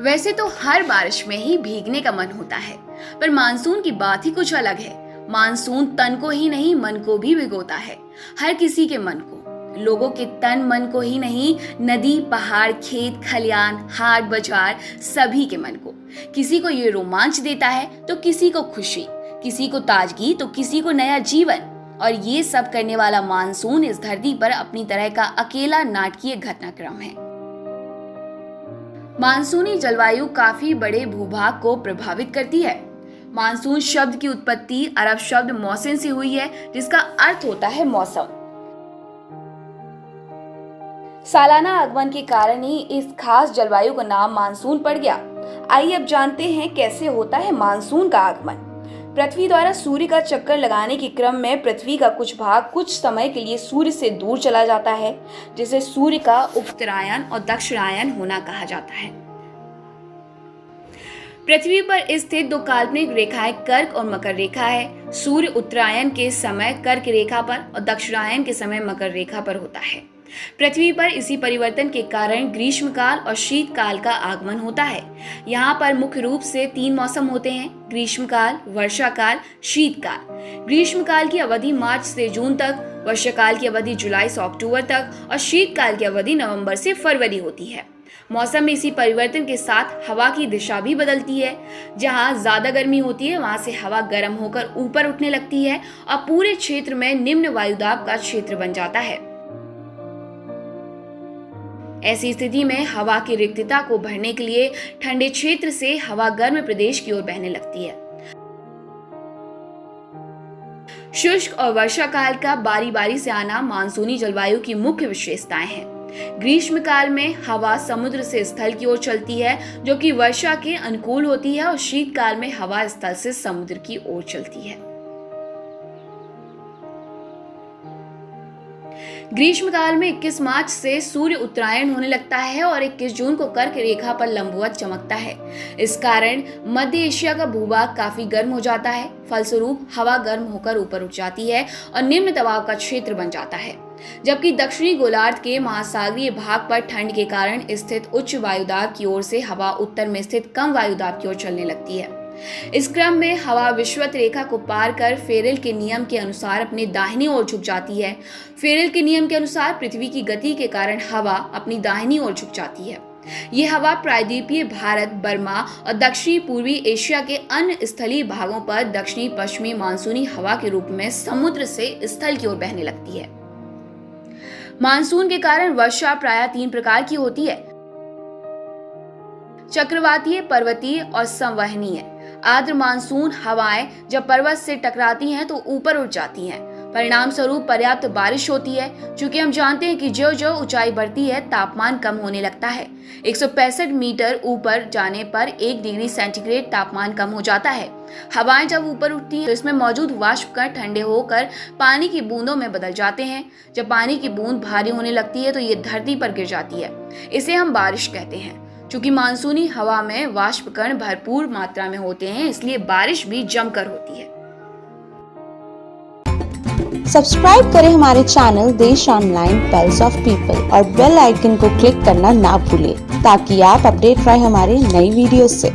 वैसे तो हर बारिश में ही भीगने का मन होता है, पर मानसून की बात ही कुछ अलग है। मानसून तन को ही नहीं मन को भी भिगोता है, हर किसी के मन को, लोगों के तन मन को ही नहीं, नदी, पहाड़, खेत, खलियान, हाट बाजार, सभी के मन को। किसी को ये रोमांच देता है तो किसी को खुशी, किसी को ताजगी तो किसी को नया जीवन। और ये सब करने वाला मानसून इस धरती पर अपनी तरह का अकेला नाटकीय घटनाक्रम है। मानसूनी जलवायु काफी बड़े भूभाग को प्रभावित करती है। मानसून शब्द की उत्पत्ति अरब शब्द मौसम से हुई है, जिसका अर्थ होता है मौसम। सालाना आगमन के कारण ही इस खास जलवायु का नाम मानसून पड़ गया। आइए अब जानते हैं कैसे होता है मानसून का आगमन। पृथ्वी द्वारा सूर्य का चक्कर लगाने के क्रम में पृथ्वी का कुछ भाग कुछ समय के लिए सूर्य से दूर चला जाता है, जिसे सूर्य का उत्तरायण और दक्षिणायन होना कहा जाता है। पृथ्वी पर स्थित दो काल्पनिक रेखाएं कर्क और मकर रेखा है। सूर्य उत्तरायण के समय कर्क रेखा पर और दक्षिणायन के समय मकर रेखा पर होता है। पृथ्वी पर इसी परिवर्तन के कारण ग्रीष्मकाल और शीतकाल का आगमन होता है। यहाँ पर मुख्य रूप से 3 मौसम होते हैं: ग्रीष्मकाल, वर्षाकाल, शीतकाल। ग्रीष्मकाल की अवधि मार्च से जून तक, वर्षाकाल की अवधि जुलाई से अक्टूबर तक और शीतकाल की अवधि नवंबर से फरवरी होती है। मौसम में इसी परिवर्तन के साथ हवा की दिशा भी बदलती है। जहाँ ज्यादा गर्मी होती है वहां से हवा गर्म होकर ऊपर उठने लगती है और पूरे क्षेत्र में निम्न वायुदाब का क्षेत्र बन जाता है। ऐसी स्थिति में हवा की रिक्तता को भरने के लिए ठंडे क्षेत्र से हवा गर्म प्रदेश की ओर बहने लगती है। शुष्क और वर्षा काल का बारी बारी से आना मानसूनी जलवायु की मुख्य विशेषताएं हैं। ग्रीष्मकाल में हवा समुद्र से स्थल की ओर चलती है, जो कि वर्षा के अनुकूल होती है, और शीतकाल में हवा स्थल से समुद्र की ओर चलती है। ग्रीष्मकाल में 21 मार्च से सूर्य उत्तरायण होने लगता है और 21 जून को कर्क रेखा पर लंबवत चमकता है। इस कारण मध्य एशिया का भूभाग काफी गर्म हो जाता है। फलस्वरूप हवा गर्म होकर ऊपर उठ जाती है और निम्न दबाव का क्षेत्र बन जाता है, जबकि दक्षिणी गोलार्ध के महासागरीय भाग पर ठंड के कारण स्थित उच्च वायुदाब की ओर से हवा उत्तर में स्थित कम वायुदाब की ओर चलने लगती है। इस क्रम में हवा विषुवत रेखा को पार कर फेरेल के नियम के अनुसार अपने दाहिनी ओर झुक जाती है। फेरेल के नियम के अनुसार पृथ्वी की गति के कारण हवा अपनी दाहिनी ओर झुक जाती है। ये हवा प्रायद्वीपीय भारत, बर्मा और दक्षिणी पूर्वी एशिया के अन्य स्थलीय भागों पर दक्षिणी पश्चिमी मानसूनी हवा के रूप में समुद्र से स्थल की ओर बहने लगती है। मानसून के कारण वर्षा प्रायः 3 प्रकार की होती है: चक्रवातीय, पर्वतीय और संवहनीय। आर्द्र मानसून हवाएं जब पर्वत से टकराती हैं तो ऊपर उठ जाती हैं। परिणाम स्वरूप पर्याप्त बारिश होती है। चूंकि हम जानते हैं कि जो जो ऊंचाई बढ़ती है तापमान कम होने लगता है। 165 मीटर ऊपर जाने पर 1 डिग्री सेंटीग्रेड तापमान कम हो जाता है। हवाएं जब ऊपर उठती हैं तो इसमें मौजूद वाष्प कण ठंडे होकर पानी की बूंदों में बदल जाते हैं। जब पानी की बूंद भारी होने लगती है तो ये धरती पर गिर जाती है। इसे हम बारिश कहते हैं। चूंकि मानसूनी हवा में वाष्प कण भरपूर मात्रा में होते हैं, इसलिए बारिश भी जमकर होती है। सब्सक्राइब करें हमारे चैनल देश ऑनलाइन पल्स ऑफ पीपल और बेल आइकन को क्लिक करना ना भूलें, ताकि आप अपडेट रहे हमारे नई वीडियो से।